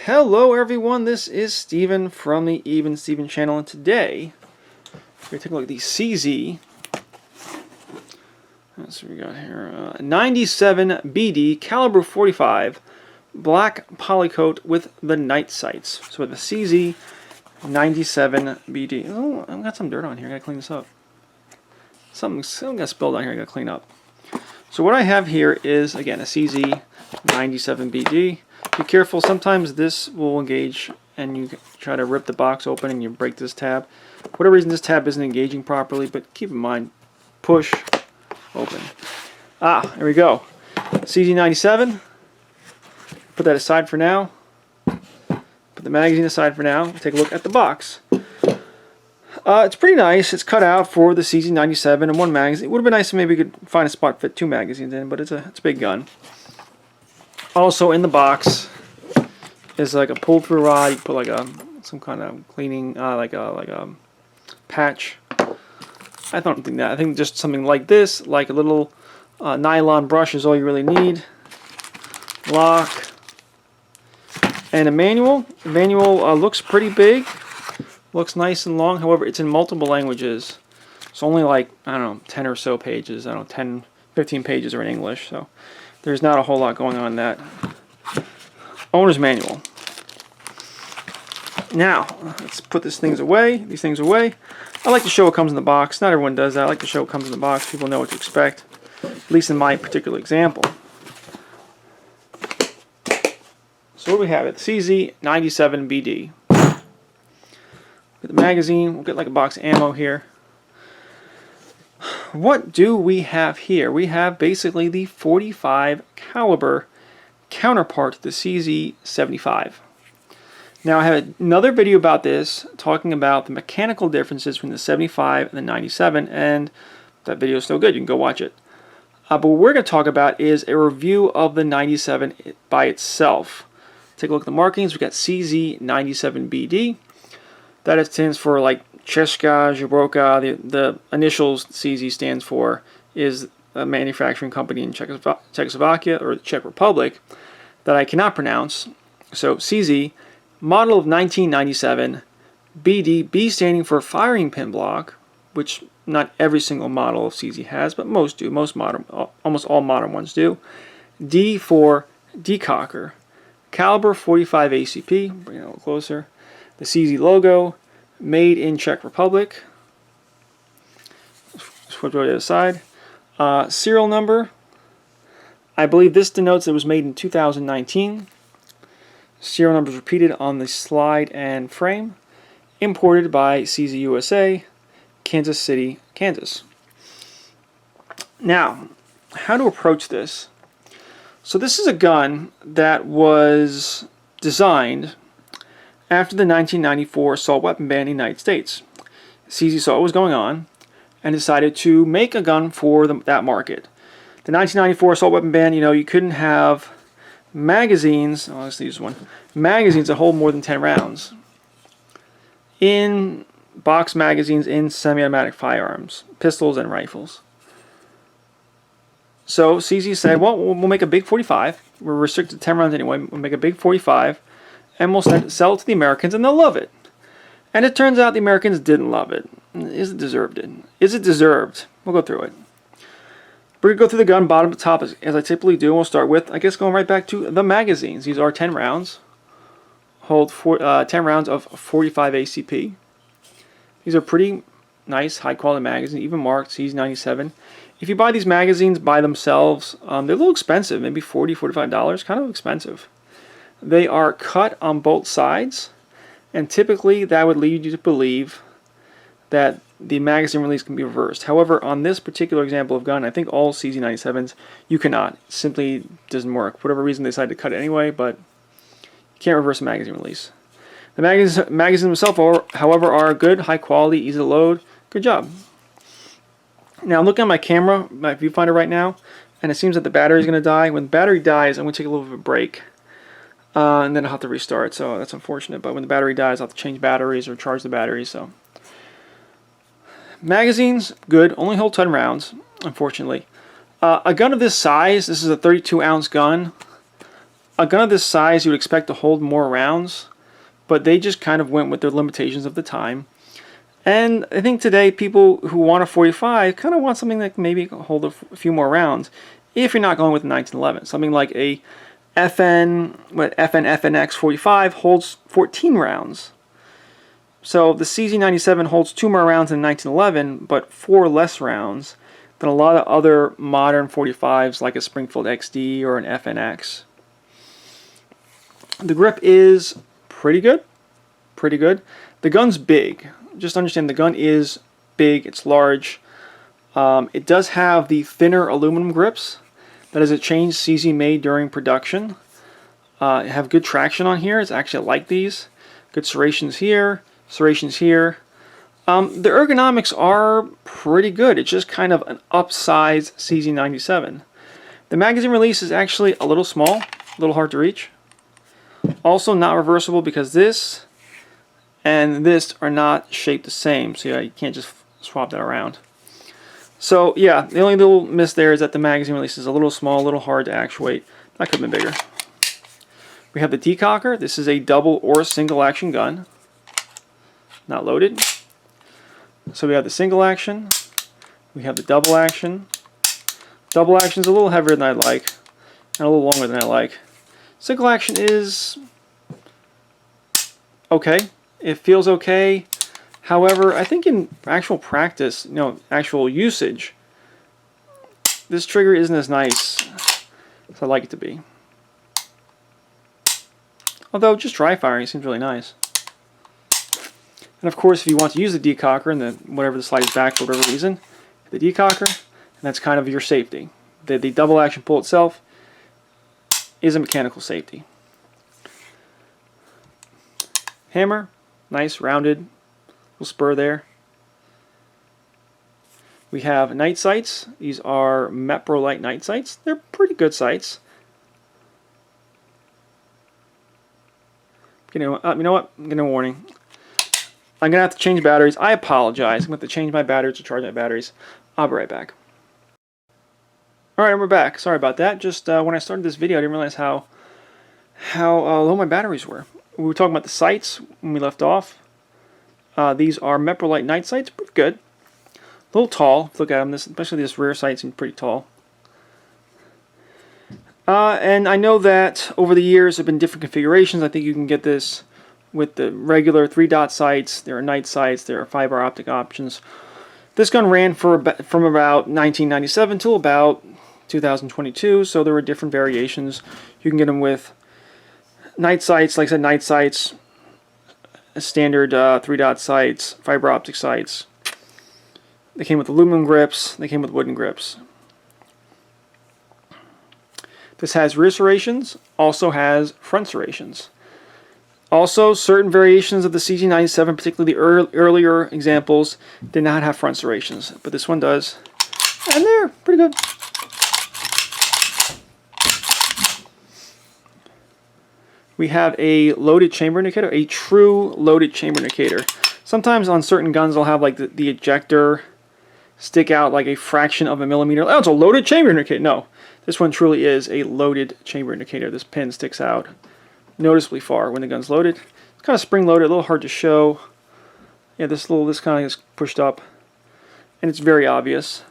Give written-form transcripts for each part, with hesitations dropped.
Hello everyone, this is Steven from the Even Steven channel, and today we're going to take a look at the CZ. Let's see what we got here. 97 BD caliber 45 black polycoat with the night sights. So with the CZ 97 BD. Oh, I've got some dirt on here. I gotta clean this up. Something got spilled on here. I gotta clean up. So what I have here is again a CZ 97 BD. Be careful, sometimes this will engage and you try to rip the box open and you break this tab. For whatever reason this tab isn't engaging properly, but keep in mind, push, open. There we go. CZ97. Put that aside for now. Put the magazine aside for now. Take a look at the box. It's pretty nice. It's cut out for the CZ97 and one magazine. It would have been nice if maybe we could find a spot to fit two magazines in, but it's a big gun. Also in the box is like a pull-through rod. You put like some kind of cleaning, like a patch. I don't think that. I think just something like this, like a little nylon brush, is all you really need. Lock and a manual. The manual looks pretty big. Looks nice and long. However, it's in multiple languages. It's only like, I don't know, 10 or so pages. I don't know, 10, 15 pages are in English. So there's not a whole lot going on in that. Owner's manual. Now, let's put these things away. I like to show what comes in the box. Not everyone does that. I like to show what comes in the box. People know what to expect. At least in my particular example. So what do we have? It's CZ97BD. Get the magazine. We'll get like a box of ammo here. What do we have here? We have basically the 45 caliber counterpart to the CZ75. Now I have another video about this talking about the mechanical differences between the 75 and the 97, and that video is still good. You can go watch it. But what we're going to talk about is a review of the 97 by itself. Take a look at the markings. We've got CZ97BD. That stands for like Česká Žebroka. The initials CZ stands for is a manufacturing company in Czechoslovakia or the Czech Republic that I cannot pronounce. So CZ, model of 1997, BD, B standing for firing pin block, which not every single model of CZ has, but most do. Almost all modern ones do. D for decocker. Caliber 45 ACP. Bring it a little closer. The CZ logo, made in Czech Republic. Switch over to the other side. Serial number. I believe this denotes it was made in 2019. Serial number is repeated on the slide and frame. Imported by CZ USA, Kansas City, Kansas. Now, how to approach this? So this is a gun that was designed after the 1994 assault weapon ban in the United States. CZ saw what was going on and decided to make a gun for that market. The 1994 assault weapon ban, you couldn't have magazines, let's use one, magazines that hold more than 10 rounds in box magazines in semi-automatic firearms, pistols and rifles. So CZ said, well, we'll make a big 45. We're restricted to 10 rounds anyway. We'll make a big 45 and we'll sell it to the Americans and they'll love it. And it turns out the Americans didn't love it. Is it deserved? Is it deserved? We'll go through it. We're going to go through the gun bottom to top as I typically do. We'll start with, I guess, going right back to the magazines. These are 10 rounds. Hold 10 rounds of 45 ACP. These are pretty nice, high-quality magazines, even marked CZ97. If you buy these magazines by themselves, they're a little expensive, maybe $40, $45, kind of expensive. They are cut on both sides, and typically that would lead you to believe that the magazine release can be reversed. However, on this particular example of gun, I think all CZ97s, you cannot. It simply doesn't work. For whatever reason, they decided to cut it anyway, but you can't reverse a magazine release. The magazines themselves, however, are good, high quality, easy to load. Good job. Now, I'm looking at my camera, my viewfinder right now, and it seems that the battery is going to die. When the battery dies, I'm going to take a little bit of a break. And then I'll have to restart, so that's unfortunate. But when the battery dies, I'll have to change batteries or charge the batteries. So, magazines, good. Only hold 10 rounds, unfortunately. A gun of this size, this is a 32-ounce gun. a gun of this size you would expect to hold more rounds, but they just kind of went with the limitations of the time. And I think today people who want a 45 kind of want something that can maybe hold a few more rounds if you're not going with a 1911. Something like a FNX 45 holds 14 rounds. So the CZ97 holds 2 more rounds than 1911, but 4 less rounds than a lot of other modern 45s like a Springfield XD or an FNX. The grip is pretty good. Pretty good. The gun's big. Just understand the gun is big. It's large. It does have the thinner aluminum grips. That is a change CZ made during production. Have good traction on here. It's actually like these. Good serrations here. Serrations here. The ergonomics are pretty good. It's just kind of an upsized CZ97. The magazine release is actually a little small, a little hard to reach. Also not reversible because this and this are not shaped the same, so yeah, you can't just swap that around. So yeah, the only little miss there is that the magazine release is a little small, a little hard to actuate. That could have been bigger. We have the decocker. This is a double or single action gun. Not loaded. So we have the single action. We have the double action. Double action is a little heavier than I'd like, and a little longer than I like. Single action is okay. It feels okay. However, I think in actual practice, actual usage, this trigger isn't as nice as I'd like it to be. Although just dry firing seems really nice. And of course, if you want to use the decocker and whatever the slide is back for whatever reason, the decocker, and that's kind of your safety. The double action pull itself is a mechanical safety. Hammer, nice, rounded, little spur there. We have night sights. These are Meprolite night sights. They're pretty good sights. You know what? I'm getting a warning. I'm going to have to change batteries. I apologize. I'm going to have to change my batteries to charge my batteries. I'll be right back. Alright, we're back. Sorry about that. Just when I started this video, I didn't realize how low my batteries were. We were talking about the sights when we left off. These are Meprolite night sights. Pretty good. A little tall. Look at them. Especially this rear sight seems pretty tall. And I know that over the years there have been different configurations. I think you can get this with the regular 3-dot sights. There are night sights. There are fiber optic options. This gun ran from about 1997 till about 2022, so there were different variations. You can get them with night sights, like I said, night sights, standard 3-dot sights, fiber optic sights. They came with aluminum grips. They came with wooden grips. This has rear serrations, also has front serrations. Also, certain variations of the CZ97, particularly the earlier examples, did not have front serrations, but this one does. And they're pretty good. We have a loaded chamber indicator, a true loaded chamber indicator. Sometimes on certain guns they'll have like the ejector stick out like a fraction of a millimeter. Oh, it's a loaded chamber indicator. No, this one truly is a loaded chamber indicator. This pin sticks out noticeably far when the gun's loaded. It's kind of spring loaded, a little hard to show. Yeah, this kind of is pushed up, and it's very obvious.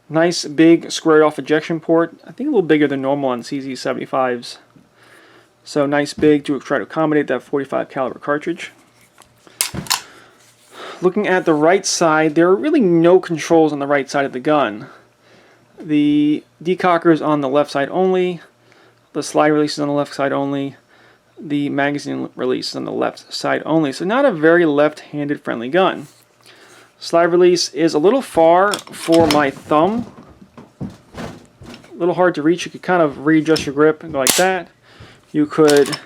Nice big squared off ejection port. I think a little bigger than normal on CZ75s. So nice big to try to accommodate that 45 caliber cartridge. Looking at the right side, there are really no controls on the right side of the gun. The decocker is on the left side only. The slide release is on the left side only. The magazine release is on the left side only. So not a very left-handed friendly gun. Slide release is a little far for my thumb. A little hard to reach. You could kind of readjust your grip and go like that. You could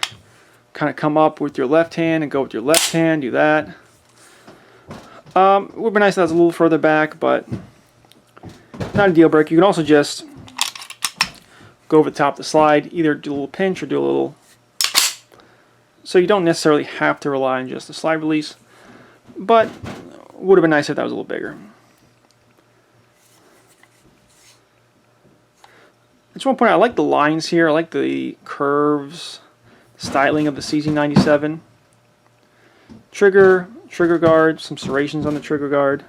kind of come up with your left hand and go with your left hand, do that. It would be nice if that was a little further back, but not a deal breaker. You can also just go over the top of the slide, either do a little pinch or do a little... So you don't necessarily have to rely on just the slide release, but it would have been nice if that was a little bigger. just want to point out, I like the lines here. I like the curves, styling of the CZ97. Trigger guard, some serrations on the trigger guard.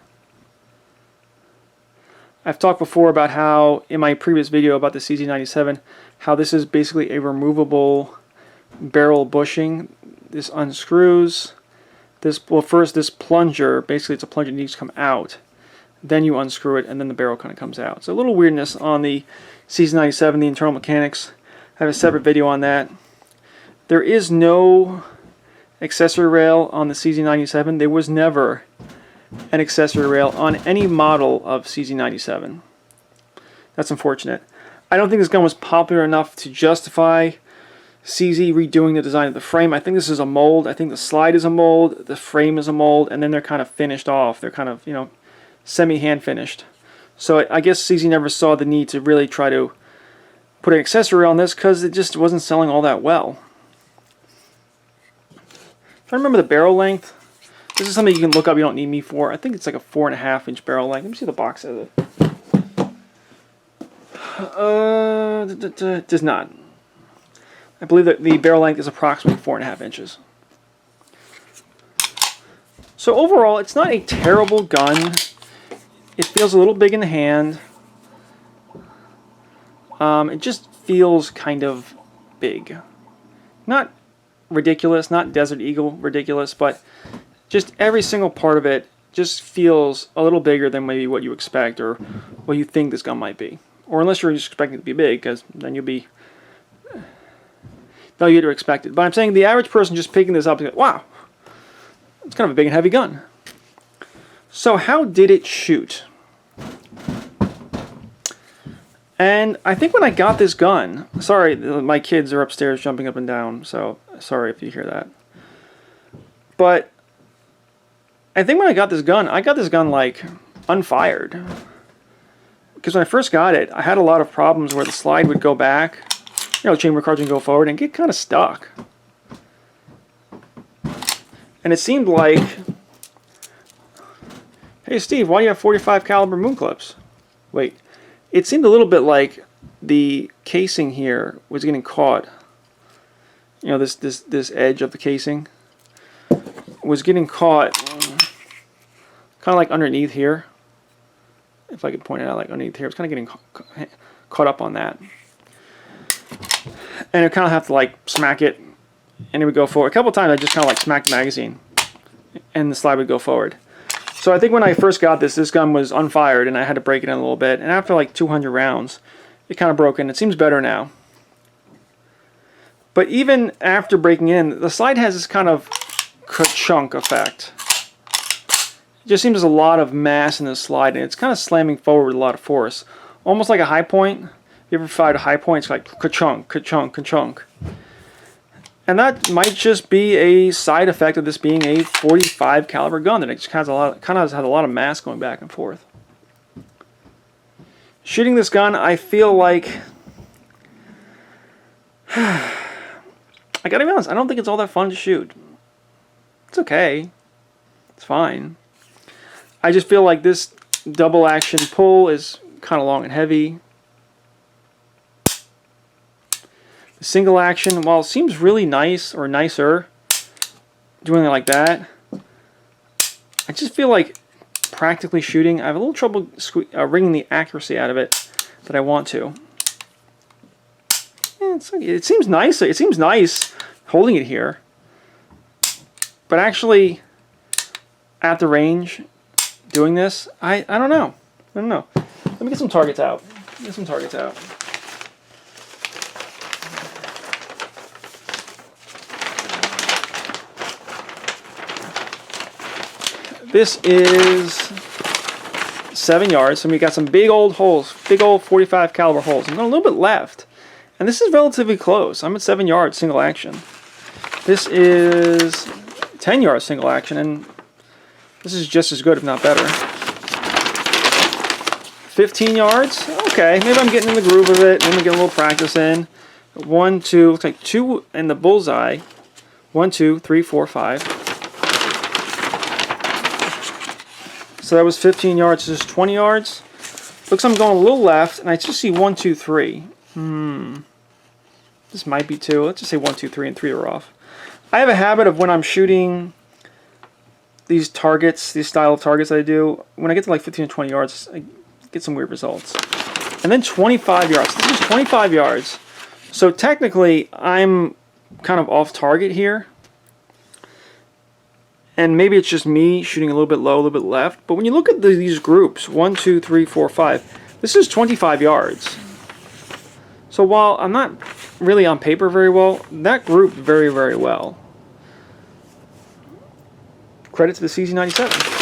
I've talked before about how, in my previous video about the CZ97, how this is basically a removable barrel bushing. This unscrews. Well, first this plunger, basically it's a plunger that needs to come out. Then you unscrew it, and then the barrel kind of comes out. So a little weirdness on the CZ97, the internal mechanics. I have a separate video on that. There is no accessory rail on the CZ97. There was never an accessory rail on any model of CZ97. That's unfortunate. I don't think this gun was popular enough to justify CZ redoing the design of the frame. I think this is a mold. I think the slide is a mold, the frame is a mold, and then they're kind of finished off. They're kind of, you know, semi-hand finished. So I guess CZ never saw the need to really try to put an accessory on this because it just wasn't selling all that well. Trying to remember the barrel length. This is something you can look up. You don't need me for. I think it's like a 4.5-inch barrel length. Let me see the box of it. Does not. I believe that the barrel length is approximately 4.5 inches. So overall, it's not a terrible gun. It feels a little big in the hand. It just feels kind of big. Not ridiculous, not Desert Eagle ridiculous, but just every single part of it just feels a little bigger than maybe what you expect or what you think this gun might be. Or unless you're just expecting it to be big, because then you'll be... No, you'd expect it. But I'm saying the average person just picking this up and go, wow, it's kind of a big and heavy gun. So how did it shoot? And I think when I got this gun, sorry, my kids are upstairs jumping up and down, so sorry if you hear that. But I think when I got this gun like unfired. Because when I first got it, I had a lot of problems where the slide would go back, you know, the chamber cartridge would go forward and get kind of stuck. And it seemed like, hey Steve, why do you have 45 caliber moon clips? Wait, it seemed a little bit like the casing here was getting caught. You know, this edge of the casing was getting caught kind of like underneath here. If I could point it out, like underneath here, it's kind of getting caught up on that. And I kind of have to like smack it, and it would go forward. A couple of times I just kind of like smacked the magazine, and the slide would go forward. So I think when I first got this gun was unfired, and I had to break it in a little bit. And after like 200 rounds, it kind of broke in. It seems better now. But even after breaking in, the slide has this kind of ka-chunk effect. It just seems there's a lot of mass in this slide, and it's kind of slamming forward with a lot of force. Almost like a high point. If you ever fired a high point, it's like ka-chunk, ka-chunk, ka-chunk. And that might just be a side effect of this being a 45 caliber gun, that it just has a lot, kind of has a lot of mass going back and forth. Shooting this gun, I feel like, I gotta be honest, I don't think it's all that fun to shoot. It's okay. It's fine. I just feel like this double action pull is kind of long and heavy. The single action, while it seems really nice or nicer doing it like that, I just feel like practically shooting, I have a little trouble wringing the accuracy out of it that I want to. Yeah, it seems nice. It seems nice holding it here, but actually at the range doing this, I don't know. I don't know. Let me get some targets out. Get some targets out. This is 7 yards, so we got some big old holes, big old 45 caliber holes. I'm going a little bit left, and this is relatively close. I'm at 7 yards single action. This is 10 yards single action, and this is just as good, if not better. 15 yards, okay, maybe I'm getting in the groove of it. Maybe I'm getting a little practice in. 1, 2, looks like 2 in the bullseye. 1, 2, 3, 4, 5. So that was 15 yards, this is 20 yards. Looks like I'm going a little left, and I just see 1, 2, 3. This might be 2. Let's just say 1, 2, 3, and 3 are off. I have a habit of when I'm shooting these targets, these style of targets that I do, when I get to like 15 to 20 yards, I get some weird results. And then 25 yards. This is 25 yards. So technically, I'm kind of off target here. And maybe it's just me shooting a little bit low, a little bit left. But when you look at these groups, 1, 2, 3, 4, 5, this is 25 yards. So while I'm not really on paper very well, that grouped very, very well. Credit to the CZ97.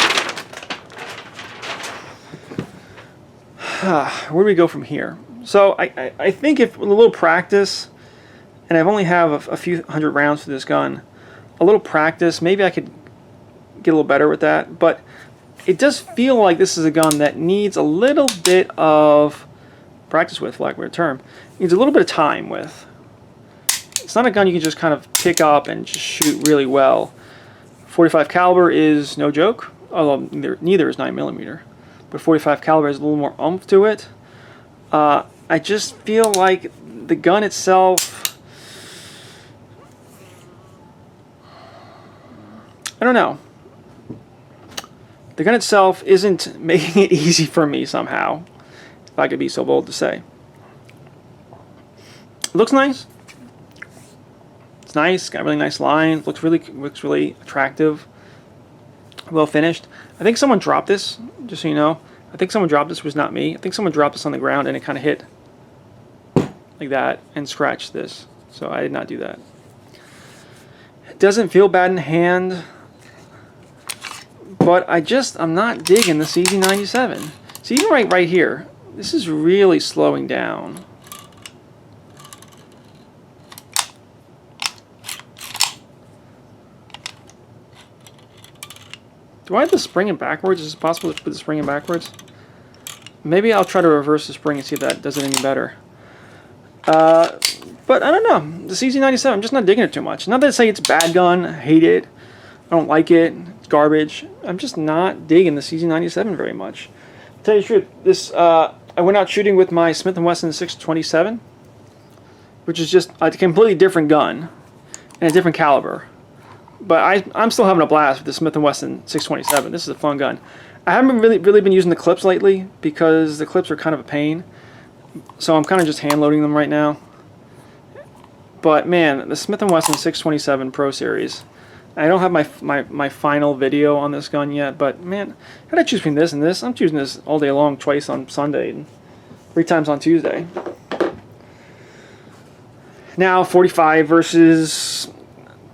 Where do we go from here? So I think if with a little practice, and I've only have a few hundred rounds for this gun, a little practice, maybe I could get a little better with that. But it does feel like this is a gun that needs a little bit of practice with, for lack of a better term. It needs a little bit of time with. It's not a gun you can just kind of pick up and just shoot really well. 45 caliber is no joke, although neither is 9mm. But 45 caliber has a little more oomph to it. I just feel like the gun itself, I don't know. The gun itself isn't making it easy for me somehow, if I could be so bold to say. It looks nice. It's nice. Got really nice lines. Looks really attractive. Well finished. I think someone dropped this. Just so you know, I think someone dropped this. It was not me. I think someone dropped this on the ground and it kind of hit like that and scratched this. So I did not do that. It doesn't feel bad in hand, but I'm not digging the CZ97. See, even right here, this is really slowing down. Do I have the spring in backwards? Is it possible to put the spring in backwards? Maybe I'll try to reverse the spring and see if that does it any better. But I don't know. The CZ97, I'm just not digging it too much. Not that I say it's a bad gun. I hate it. I don't like it. It's garbage. I'm just not digging the CZ97 very much. To tell you the truth, this I went out shooting with my Smith & Wesson 627, which is just a completely different gun and a different caliber. But I'm still having a blast with the Smith & Wesson 627. This is a fun gun. I haven't really been using the clips lately because the clips are kind of a pain. So I'm kind of just hand loading them right now. But man, the Smith & Wesson 627 Pro Series. I don't have my final video on this gun yet, but man, how did I choose between this and this? I'm choosing this all day long, twice on Sunday and 3 times on Tuesday. Now 45 versus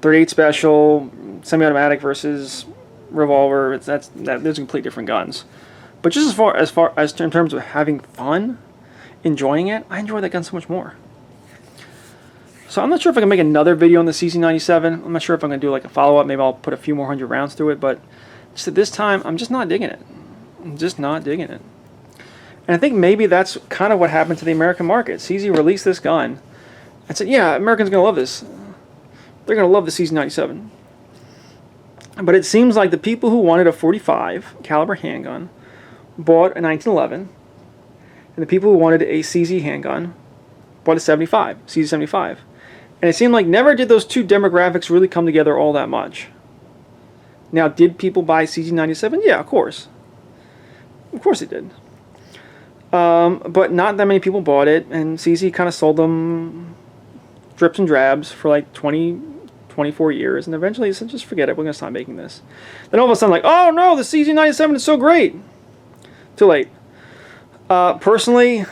38 special, semi-automatic versus revolver. Those are completely different guns. But just as far as in terms of having fun, enjoying it, I enjoy that gun so much more. So I'm not sure if I can make another video on the CZ97. I'm not sure if I'm going to do like a follow-up. Maybe I'll put a few more hundred rounds through it. But just at this time, I'm just not digging it. I'm just not digging it. And I think maybe that's kind of what happened to the American market. CZ released this gun and said, yeah, Americans are going to love this. They're going to love the CZ97. But it seems like the people who wanted a 45 caliber handgun bought a 1911. And the people who wanted a CZ handgun bought a 75, CZ75. And it seemed like never did those two demographics really come together all that much. Now, did people buy CZ97? Yeah, of course. Of course they did. But not that many people bought it, and CZ kind of sold them drips and drabs for like 24 years, and eventually said, just forget it, we're going to stop making this. Then all of a sudden, like, oh no, the CZ97 is so great. Too late. Personally,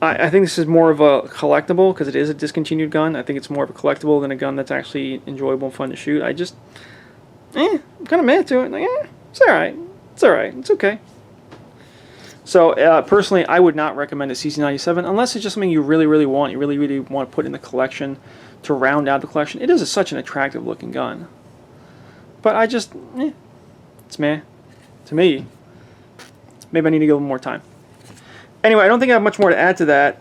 I think this is more of a collectible because it is a discontinued gun. I think it's more of a collectible than a gun that's actually enjoyable and fun to shoot. I just, I'm kind of mad to it. Like, it's alright. It's alright. It's okay. So, personally, I would not recommend a CZ97 unless it's just something you really, really want. You really, really want to put in the collection to round out the collection. It is such an attractive looking gun. But I just, it's meh. To me, maybe I need to give it more time. Anyway, I don't think I have much more to add to that.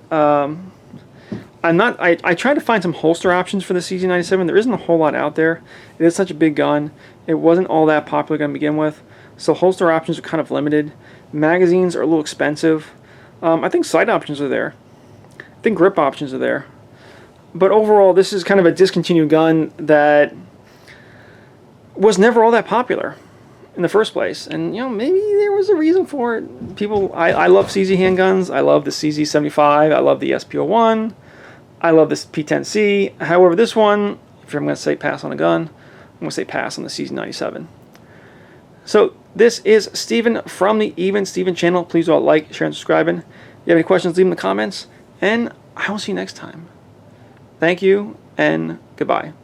I tried to find some holster options for the CZ97. There isn't a whole lot out there. It is such a big gun. It wasn't all that popular gun to begin with. So holster options are kind of limited. Magazines are a little expensive. I think sight options are there. I think grip options are there. But overall, this is kind of a discontinued gun that was never all that popular in the first place. And, you know, maybe there was a reason for it. People, I love CZ handguns. I love the CZ75. I love the SP01. I love this P10C. However, this one, if I'm going to say pass on a gun, I'm going to say pass on the CZ97. So this is Steven from the Even Steven channel. Please do all like, share, and subscribing. If you have any questions, leave them in the comments. And I will see you next time. Thank you, and goodbye.